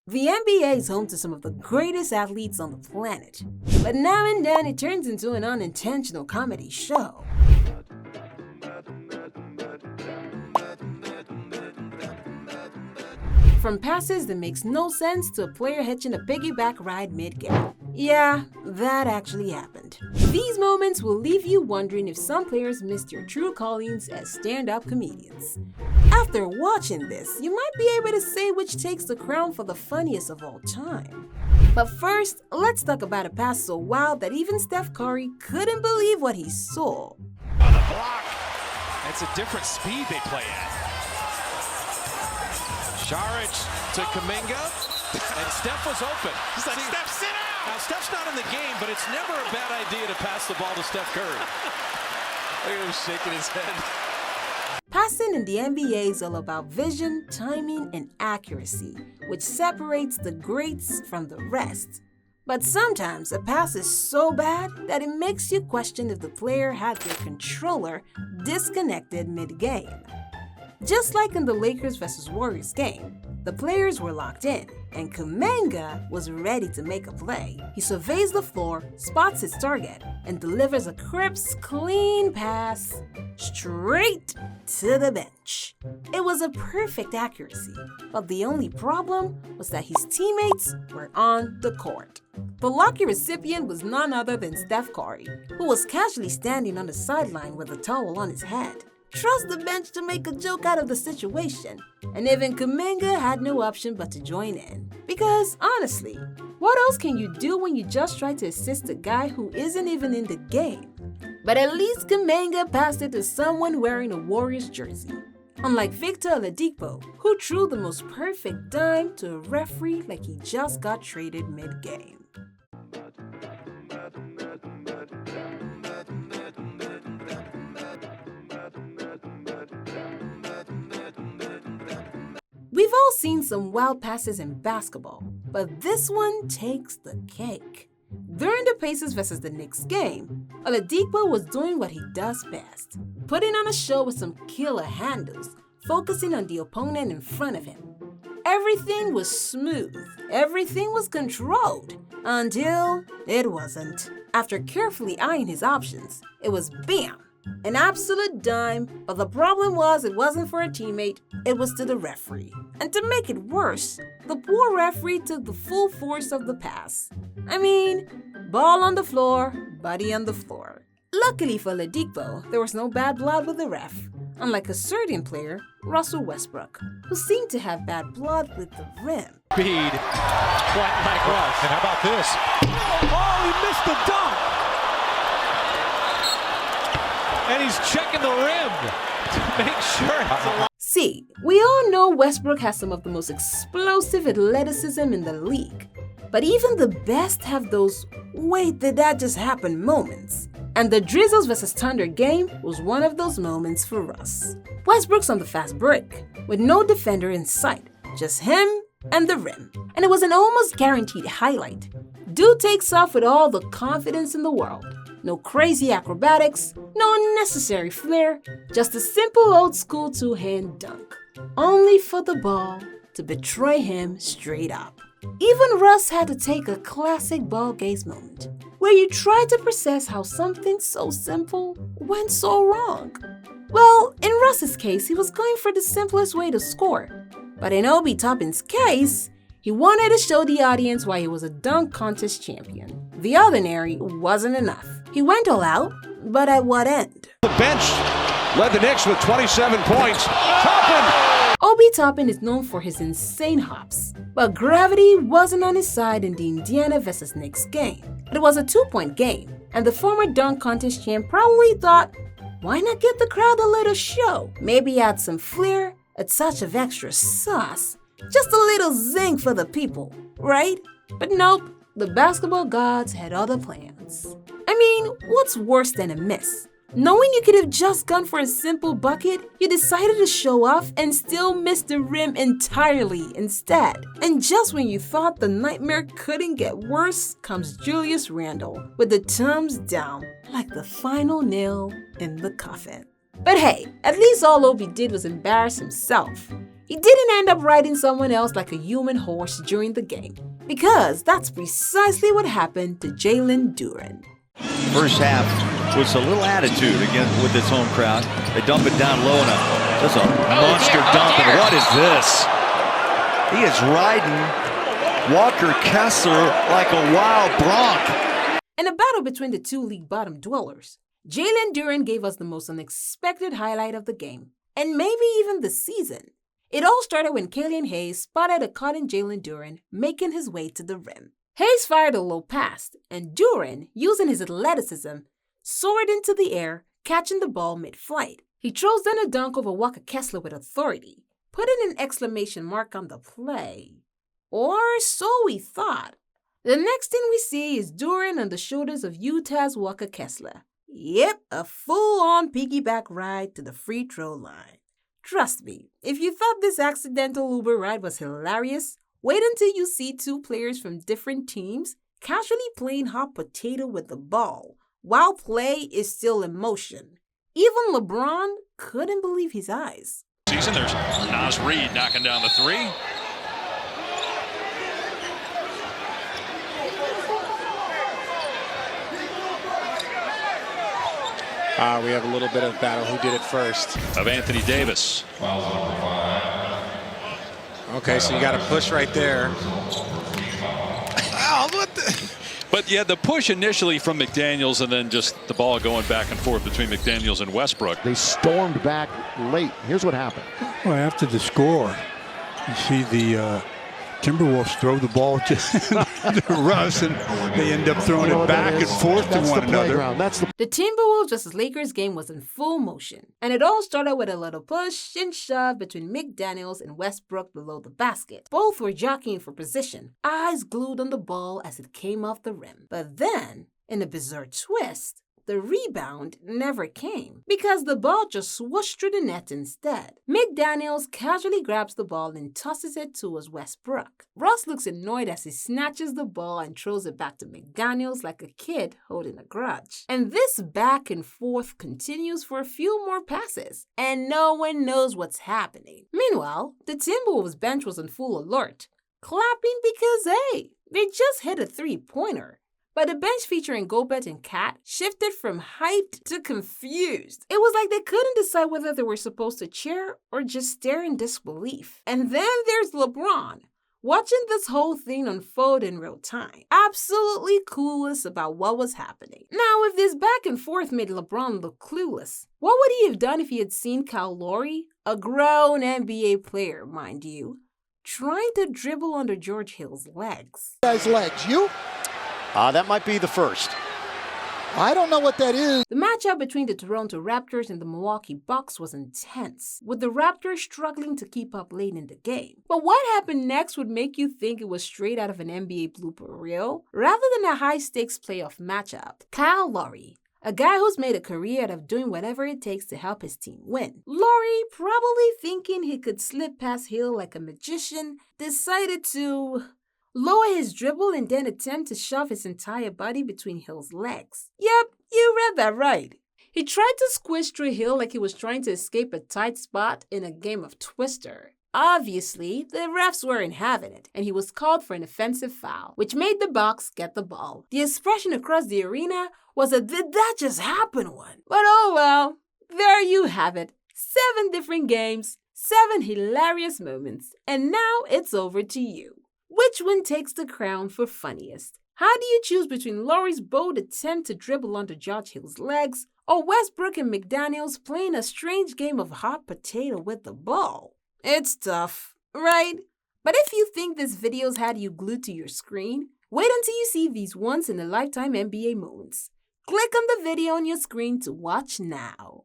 The NBA is home to some of the greatest athletes on the planet, but now and then it turns into an unintentional comedy show. From passes that makes no sense to a player hitching a piggyback ride mid-game. Yeah, that actually happened. These moments will leave you wondering if some players missed their true callings as stand-up comedians. After watching this, you might be able to say which takes the crown for the funniest of all time. But first, let's talk about a pass so wild that even Steph Curry couldn't believe what he saw. On the block, it's a different speed they play at. Saric to Kuminga, and Steph was open. He's like, Steph, sit down! Now, Steph's not in the game, but it's never a bad idea to pass the ball to Steph Curry. Look at him shaking his head. Passing in the NBA is all about vision, timing, and accuracy, which separates the greats from the rest. But sometimes a pass is so bad that it makes you question if the player had their controller disconnected mid-game. Just like in the Lakers vs Warriors game, the players were locked in, and Kuminga was ready to make a play. He surveys the floor, spots his target, and delivers a crisp, clean pass straight to the bench. It was a perfect accuracy, but the only problem was that his teammates were on the court. The lucky recipient was none other than Steph Curry, who was casually standing on the sideline with a towel on his head. Trust the bench to make a joke out of the situation, and even Kuminga had no option but to join in. Because honestly, what else can you do when you just try to assist a guy who isn't even in the game? But at least Kuminga passed it to someone wearing a Warriors jersey. Unlike Victor Oladipo, who threw the most perfect dime to a referee like he just got traded mid-game. We've all seen some wild passes in basketball, but this one takes the cake. During the Pacers vs the Knicks game, Oladipo was doing what he does best, putting on a show with some killer handles, focusing on the opponent in front of him. Everything was smooth, everything was controlled, until it wasn't. After carefully eyeing his options, it was bam! An absolute dime, but the problem was it wasn't for a teammate, it was to the referee. And to make it worse, the poor referee took the full force of the pass. I mean, ball on the floor, body on the floor. Luckily for Oladipo, there was no bad blood with the ref, unlike a certain player, Russell Westbrook, who seemed to have bad blood with the rim. Speed, quite like Russ. And how about this? Oh, he missed the dunk! And he's checking the rim to make sure it's alive. See, we all know Westbrook has some of the most explosive athleticism in the league. But even the best have those "wait, did that just happen" moments. And the Drizzles vs Thunder game was one of those moments for Russ. Westbrook's on the fast break, with no defender in sight, just him and the rim. And it was an almost guaranteed highlight. Dude takes off with all the confidence in the world. No crazy acrobatics, no unnecessary flair, just a simple old-school two-hand dunk. Only for the ball to betray him straight up. Even Russ had to take a classic ball gaze moment, where you try to process how something so simple went so wrong. Well, in Russ's case, he was going for the simplest way to score. But in Obi Toppin's case, he wanted to show the audience why he was a dunk contest champion. The ordinary wasn't enough. He went all out, but at what end? The bench led the Knicks with 27 points. Toppin! Obi Toppin is known for his insane hops, but gravity wasn't on his side in the Indiana vs Knicks game. It was a 2-point game, and the former dunk contest champ probably thought, why not get the crowd a little show? Maybe add some flair, a touch of extra sauce, just a little zing for the people, right? But nope, the basketball gods had other plans. I mean, what's worse than a miss? Knowing you could have just gone for a simple bucket, you decided to show off and still missed the rim entirely instead. And just when you thought the nightmare couldn't get worse, comes Julius Randle with the thumbs down, like the final nail in the coffin. But hey, at least all Obi did was embarrass himself. He didn't end up riding someone else like a human horse during the game, because that's precisely what happened to Jalen Duren. First half was a little attitude again with this home crowd. They dump it down low enough. That's a monster dump. And what is this? He is riding Walker Kessler like a wild bronc. In a battle between the two league bottom dwellers, Jalen Duren gave us the most unexpected highlight of the game, and maybe even the season. It all started when Killian Hayes spotted a caught in Jalen Duren making his way to the rim. Hayes fired a low pass, and Duren, using his athleticism, soared into the air, catching the ball mid-flight. He throws down a dunk over Walker Kessler with authority, putting an exclamation mark on the play. Or so we thought. The next thing we see is Duren on the shoulders of Utah's Walker Kessler. Yep, a full-on piggyback ride to the free throw line. Trust me, if you thought this accidental Uber ride was hilarious, wait until you see two players from different teams casually playing hot potato with the ball while play is still in motion. Even LeBron couldn't believe his eyes. Season, there's Naz Reid knocking down the three. We have a little bit of battle. Who did it first? Of Anthony Davis. Okay, so you got a push right there. Wow, what the? But yeah, the push initially from McDaniels and then just the ball going back and forth between McDaniels and Westbrook. They stormed back late. Here's what happened. Well, after the score, you see the Timberwolves throw the ball to Russ, and they end up throwing it back and forth to one another. The Timberwolves vs. Lakers game was in full motion, and it all started with a little push and shove between McDaniels and Westbrook below the basket. Both were jockeying for position, eyes glued on the ball as it came off the rim. But then, in a bizarre twist, the rebound never came because the ball just swooshed through the net instead. McDaniels casually grabs the ball and tosses it towards Westbrook. Russ looks annoyed as he snatches the ball and throws it back to McDaniels like a kid holding a grudge. And this back and forth continues for a few more passes, and no one knows what's happening. Meanwhile, the Timberwolves bench was on full alert, clapping because, hey, they just hit a three-pointer. But the bench featuring Gobert and Cat shifted from hyped to confused. It was like they couldn't decide whether they were supposed to cheer or just stare in disbelief. And then there's LeBron, watching this whole thing unfold in real time, absolutely clueless about what was happening. Now, if this back and forth made LeBron look clueless, what would he have done if he had seen Kyle Lowry, a grown NBA player, mind you, trying to dribble under George Hill's legs? Guy's legs. You? That might be the first. I don't know what that is. The matchup between the Toronto Raptors and the Milwaukee Bucks was intense, with the Raptors struggling to keep up late in the game. But what happened next would make you think it was straight out of an NBA blooper reel, rather than a high-stakes playoff matchup. Kyle Lowry, a guy who's made a career out of doing whatever it takes to help his team win. Lowry, probably thinking he could slip past Hill like a magician, decided to lower his dribble and then attempt to shove his entire body between Hill's legs. Yep, you read that right. He tried to squish through Hill like he was trying to escape a tight spot in a game of Twister. Obviously, the refs weren't having it, and he was called for an offensive foul, which made the Bucks get the ball. The expression across the arena was a "did that just happen" one. But oh well, there you have it. 7 different games, 7 hilarious moments, and now it's over to you. Which one takes the crown for funniest? How do you choose between Lowry's bold attempt to dribble under George Hill's legs or Westbrook and McDaniels playing a strange game of hot potato with the ball? It's tough, right? But if you think this video's had you glued to your screen, wait until you see these once-in-a-lifetime NBA moments. Click on the video on your screen to watch now.